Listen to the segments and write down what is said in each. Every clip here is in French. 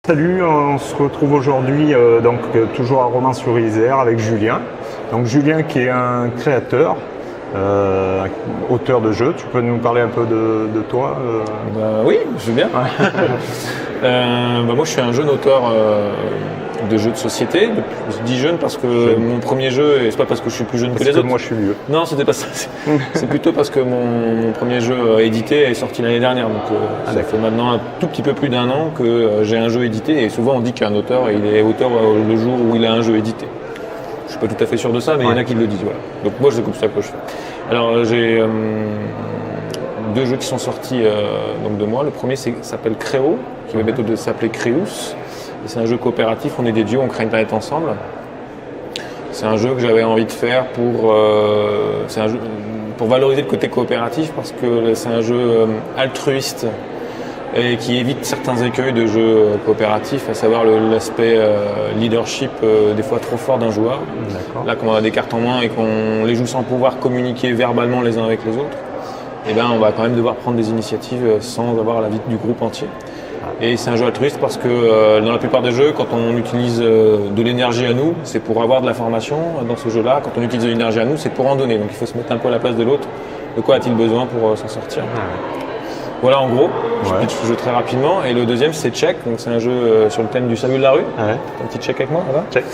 Salut, on se retrouve aujourd'hui toujours à Romans-sur-Isère avec Julien. Donc Julien qui est un créateur, auteur de jeux. Tu peux nous parler un peu de toi Oui, je veux bien. Moi je suis un jeune auteur de jeux de société. Je dis jeune parce que mon premier jeu, et c'est pas parce que je suis plus jeune que les autres. Moi je suis vieux. Non, c'était pas ça. C'est plutôt parce que mon premier jeu édité est sorti l'année dernière. Donc ça fait maintenant un tout petit peu plus d'un an que j'ai un jeu édité. Et souvent on dit qu'un auteur, il est auteur le jour où il a un jeu édité. Je suis pas tout à fait sûr de ça, mais il y en a qui le disent. Voilà. Donc moi c'est comme ça que je fais. Alors j'ai deux jeux qui sont sortis de moi. Le premier s'appelle Créo, qui va bientôt s'appeler Créus. C'est un jeu coopératif, on est des dieux, on crée une planète ensemble. C'est un jeu que j'avais envie de faire pour valoriser le côté coopératif parce que c'est un jeu altruiste et qui évite certains écueils de jeux coopératifs, à savoir l'aspect leadership des fois trop fort d'un joueur. Là, quand on a des cartes en main et qu'on les joue sans pouvoir communiquer verbalement les uns avec les autres, on va quand même devoir prendre des initiatives sans avoir l'avis du groupe entier. Et c'est un jeu altruiste parce que dans la plupart des jeux, quand on utilise de l'énergie à nous, c'est pour avoir de l'information. Dans ce jeu-là, quand on utilise de l'énergie à nous, c'est pour en donner. Donc il faut se mettre un peu à la place de l'autre. De quoi a-t-il besoin pour s'en sortir ? Voilà en gros, je pitch le jeu très rapidement. Et le deuxième c'est Check, donc c'est un jeu sur le thème du salut de la rue. Un petit check avec moi, ça va ? Check.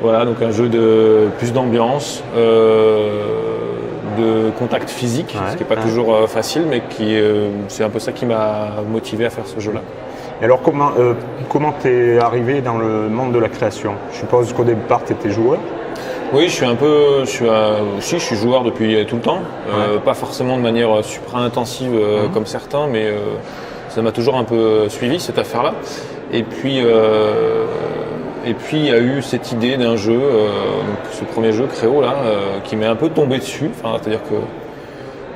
Voilà, donc un jeu de plus d'ambiance, de contact physique, ce qui n'est pas toujours facile, mais c'est un peu ça qui m'a motivé à faire ce jeu-là. Et alors comment t'es arrivé dans le monde de la création ? Je suppose qu'au départ tu étais joueur. Oui, je suis joueur depuis tout le temps, pas forcément de manière super intensive comme certains, mais ça m'a toujours un peu suivi cette affaire-là. Et puis il y a eu cette idée d'un jeu, donc ce premier jeu Créo là, qui m'est un peu tombé dessus. Enfin, c'est-à-dire que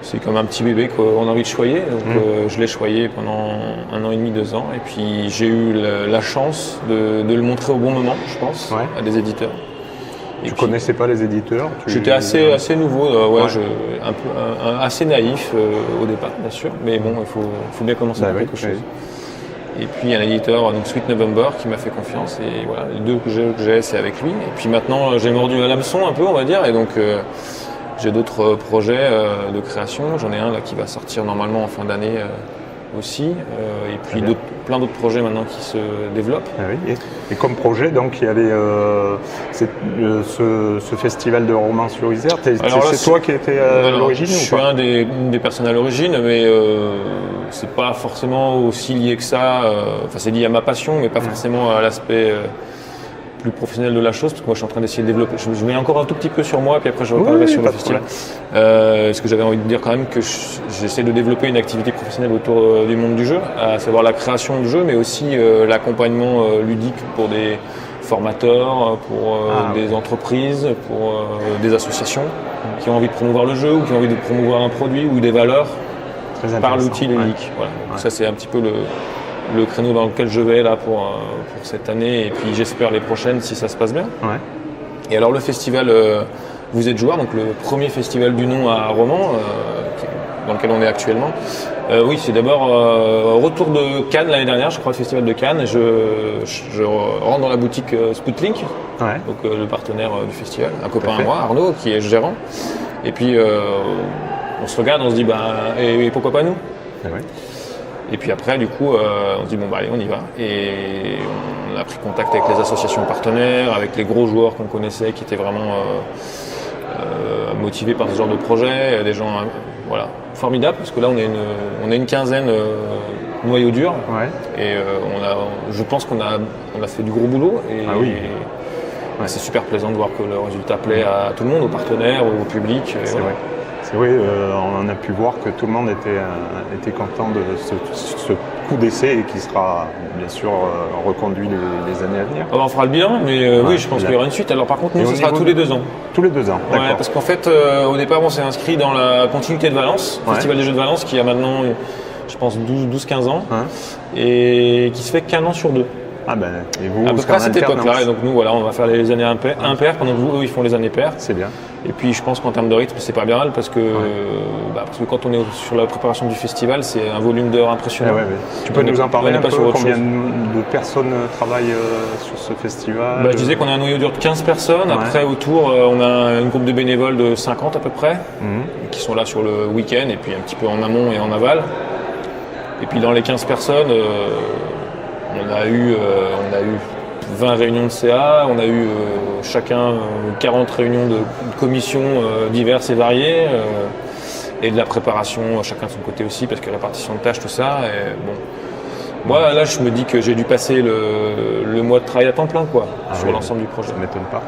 c'est comme un petit bébé qu'on a envie de choyer. Donc je l'ai choyé pendant 1 an et demi, 2 ans. Et puis j'ai eu la chance de le montrer au bon moment, je pense, à des éditeurs. Tu connaissais pas les éditeurs ? J'étais assez nouveau, assez naïf au départ, bien sûr. Mais bon, il faut bien commencer par quelque chose. Et puis un éditeur, donc Sweet November, qui m'a fait confiance. Et voilà, les deux que j'ai, c'est avec lui. Et puis maintenant, j'ai mordu à l'hameçon un peu, on va dire. Et donc, j'ai d'autres projets de création. J'en ai un là qui va sortir normalement en fin d'année aussi. Et puis plein d'autres projets maintenant qui se développent. Et comme projet, donc il y avait ce festival de Romans-sur-Isère. C'est toi qui étais à l'origine ou pas ? Je suis une des personnes à l'origine, mais c'est pas forcément aussi lié que ça. C'est lié à ma passion, mais pas forcément à l'aspect plus professionnel de la chose, parce que moi je suis en train d'essayer de développer. Je mets encore un tout petit peu sur moi, puis après je reparlerai sur le festival. Parce que j'avais envie de dire quand même que j'essaie de développer une activité professionnelle autour du monde du jeu, à savoir la création de jeux, mais aussi l'accompagnement ludique pour des formateurs, pour des entreprises, pour des associations qui ont envie de promouvoir le jeu ou qui ont envie de promouvoir un produit ou des valeurs par l'outil ludique. Voilà. Donc ça c'est un petit peu le créneau dans lequel je vais là pour cette année et puis j'espère les prochaines si ça se passe bien. Et alors le festival Vous êtes joueur, donc le premier festival du nom à Romans, dans lequel on est actuellement. Oui, c'est d'abord retour de Cannes l'année dernière, je crois, le festival de Cannes. Je rentre dans la boutique Spoutlink, donc le partenaire du festival, un copain à moi, Arnaud, qui est gérant. Et puis on se regarde, on se dit et pourquoi pas nous ? Et puis après, du coup, on se dit allez, on y va. Et on a pris contact avec les associations partenaires, avec les gros joueurs qu'on connaissait, qui étaient vraiment motivés par ce genre de projet. Des gens, formidables, parce que là, on a une quinzaine noyaux durs. Et je pense qu'on a fait du gros boulot. Et c'est super plaisant de voir que le résultat plaît à tout le monde, aux partenaires, au public. C'est vrai. On a pu voir que tout le monde était content de ce coup d'essai et qui sera bien sûr reconduit les années à venir. On fera le bilan, mais oui, je pense qu'il y aura une suite. Alors par contre, nous, ce sera tous les 2 ans. Tous les 2 ans, d'accord. Parce qu'en fait, au départ, on s'est inscrit dans la continuité de Valence, Festival des Jeux de Valence, qui a maintenant, je pense, 12-15 ans, et qui se fait qu'1 an sur 2. Ah ben, et vous, À peu c'est près à en cette alternance. époque-là. Et donc nous, voilà, on va faire les années impaires, pendant que eux, ils font les années paires. C'est bien. Et puis je pense qu'en termes de rythme, c'est pas bien mal parce que quand on est sur la préparation du festival, c'est un volume d'heures impressionnant. Ouais. Tu peux nous en parler un peu, sur autre combien chose. de personnes travaillent sur ce festival? Je disais qu'on a un noyau dur de 15 personnes. Ouais. Après, autour, on a une groupe de bénévoles de 50 à peu près, qui sont là sur le week-end et puis un petit peu en amont et en aval. Et puis dans les 15 personnes, on a eu 20 réunions de CA, on a eu chacun 40 réunions de commissions diverses et variées, et de la préparation chacun de son côté aussi, parce que répartition de tâches, tout ça. Et bon. Moi là je me dis que j'ai dû passer le mois de travail à temps plein sur l'ensemble du projet. Ça ne m'étonne pas.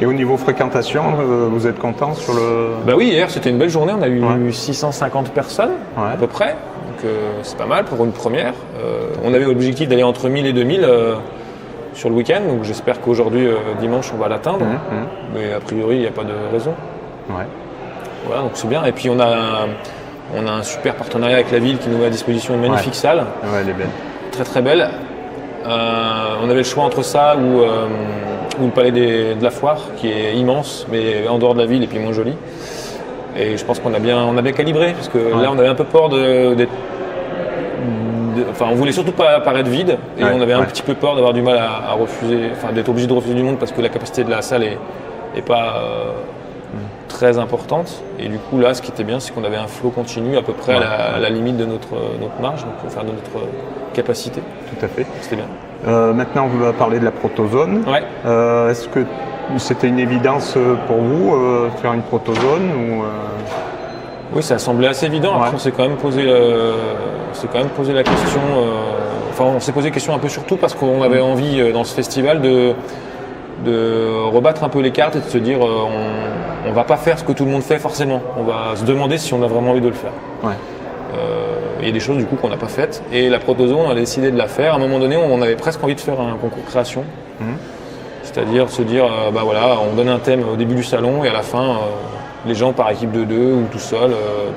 Et au niveau fréquentation, vous êtes content sur le... Oui, hier c'était une belle journée, on a eu 650 personnes à peu près, donc c'est pas mal pour une première. On avait l'objectif d'aller entre 1000 et 2000 sur le week-end, donc j'espère qu'aujourd'hui, dimanche, on va l'atteindre, mais a priori il n'y a pas de raison. Ouais. Voilà, donc c'est bien. Et puis on a un super partenariat avec la ville qui nous met à disposition une magnifique salle. Ouais, elle est belle. Très très belle. On avait le choix entre ça ou le palais de la Foire, qui est immense, mais en dehors de la ville et puis moins joli. Et je pense qu'on a bien calibré, parce que là on avait un peu peur on voulait surtout pas paraître vide, et on avait un petit peu peur d'avoir du mal à refuser, d'être obligé de refuser du monde parce que la capacité de la salle est pas très importante. Et du coup là, ce qui était bien, c'est qu'on avait un flot continu à peu près à la limite de notre marge, donc de notre capacité. Tout à fait. C'était bien. Maintenant, on va parler de la protozone. Ouais. Est-ce que c'était une évidence pour vous faire une protozone ou Oui, ça semblait assez évident. Après, on s'est quand même posé la question. On s'est posé la question un peu surtout parce qu'on avait envie dans ce festival de rebattre un peu les cartes et de se dire on va pas faire ce que tout le monde fait forcément. On va se demander si on a vraiment envie de le faire. Ouais. Il y a des choses du coup qu'on n'a pas faites. Et la protozone, on a décidé de la faire. À un moment donné, on avait presque envie de faire un concours création. C'est-à-dire se dire, on donne un thème au début du salon et à la fin, les gens par équipe de 2 ou tout seul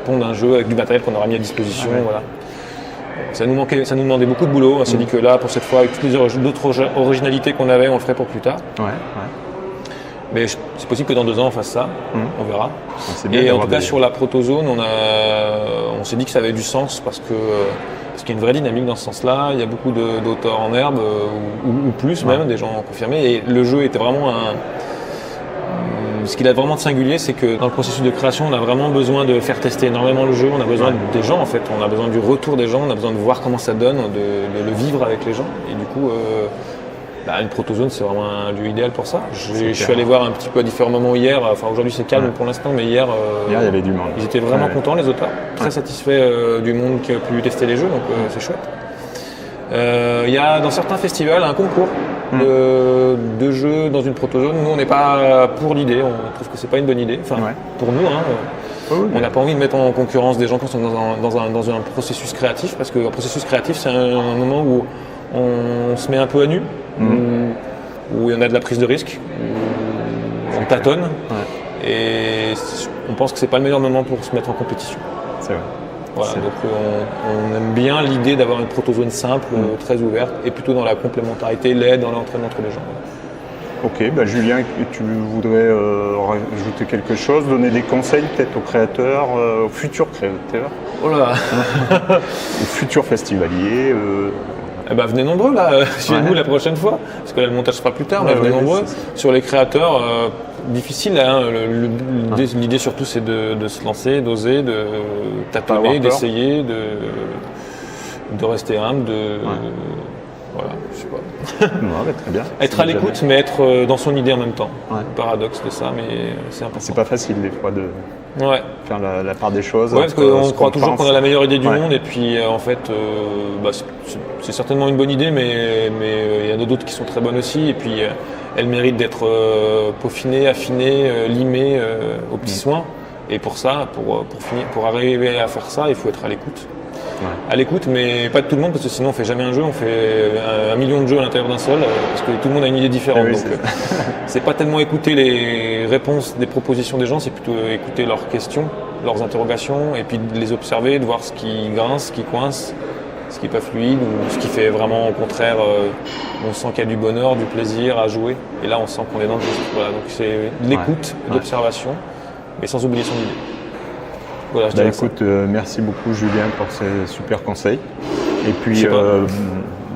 pondent un jeu avec du matériel qu'on aura mis à disposition. Voilà. Ça nous demandait beaucoup de boulot. On s'est dit que là, pour cette fois, avec toutes les autres originalités qu'on avait, on le ferait pour plus tard. Mais c'est possible que dans 2 ans, on fasse ça. On verra. Et en tout cas, sur la protozone, on s'est dit que ça avait du sens parce qu'il y a une vraie dynamique dans ce sens-là. Il y a beaucoup d'auteurs en herbe, ou plus même, des gens confirmés. Et le jeu était vraiment ce qu'il a vraiment de singulier, c'est que dans le processus de création, on a vraiment besoin de faire tester énormément le jeu. On a besoin des gens, en fait. On a besoin du retour des gens. On a besoin de voir comment ça donne, de le vivre avec les gens. Et du coup... une protozone, c'est vraiment un lieu idéal pour ça. Je suis allé voir un petit peu à différents moments hier. Aujourd'hui, c'est calme pour l'instant, mais hier, il y avait du monde. Ils étaient vraiment contents, les auteurs. Très satisfaits du monde qui a pu tester les jeux, donc c'est chouette. Il y a dans certains festivals un concours de jeux dans une protozone. Nous, on n'est pas pour l'idée. On trouve que c'est pas une bonne idée. Pour nous, on n'a pas envie de mettre en concurrence des gens qui sont dans un processus créatif, parce qu'un processus créatif, c'est un moment où on se met un peu à nu, où il y en a de la prise de risque, où on tâtonne, et on pense que c'est pas le meilleur moment pour se mettre en compétition. C'est vrai. Voilà, donc on aime bien l'idée d'avoir une protozone simple, très ouverte, et plutôt dans la complémentarité, l'aide, dans l'entraînement entre les gens. Ok, Julien, tu voudrais rajouter quelque chose, donner des conseils peut-être aux créateurs, aux futurs créateurs, aux futurs festivaliers venez nombreux là, suivez-nous la prochaine fois, parce que là le montage sera plus tard, mais venez nombreux. Sur les créateurs, difficile, l'idée surtout c'est de se lancer, d'oser, de tâtonner, d'essayer, de rester humble, voilà, je sais pas. Très bien. Être à l'écoute, mais être dans son idée en même temps. Le paradoxe de ça, mais c'est important. C'est pas facile des fois de faire la part des choses. Parce qu'on croit toujours qu'on a la meilleure idée du monde, et puis en fait, c'est certainement une bonne idée, mais il y en a d'autres qui sont très bonnes aussi, et puis elles méritent d'être peaufinées, affinées, limées aux petits soins. Et pour ça, pour arriver à faire ça, il faut être à l'écoute. À l'écoute, mais pas de tout le monde, parce que sinon on fait jamais un jeu, on fait 1 million de jeux à l'intérieur d'un seul, parce que tout le monde a une idée différente. Donc c'est pas tellement écouter les réponses des propositions des gens, c'est plutôt écouter leurs questions, leurs interrogations, et puis de les observer, de voir ce qui grince, ce qui coince, ce qui n'est pas fluide ou ce qui fait vraiment au contraire, on sent qu'il y a du bonheur, du plaisir à jouer. Et là, on sent qu'on est dans le jeu. Voilà, donc c'est de l'écoute, de l'observation, mais sans oublier son idée. Voilà, écoute, merci beaucoup Julien pour ces super conseils. Et puis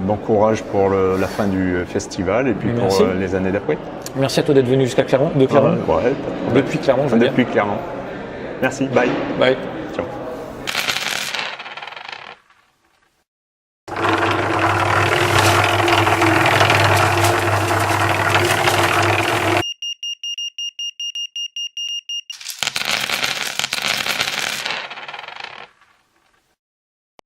bon courage pour la fin du festival et puis pour les années d'après. Merci à toi d'être venu jusqu'à Clermont, de Clermont. Depuis Clermont, je veux dire. Depuis Clermont. Merci, bye. Bye.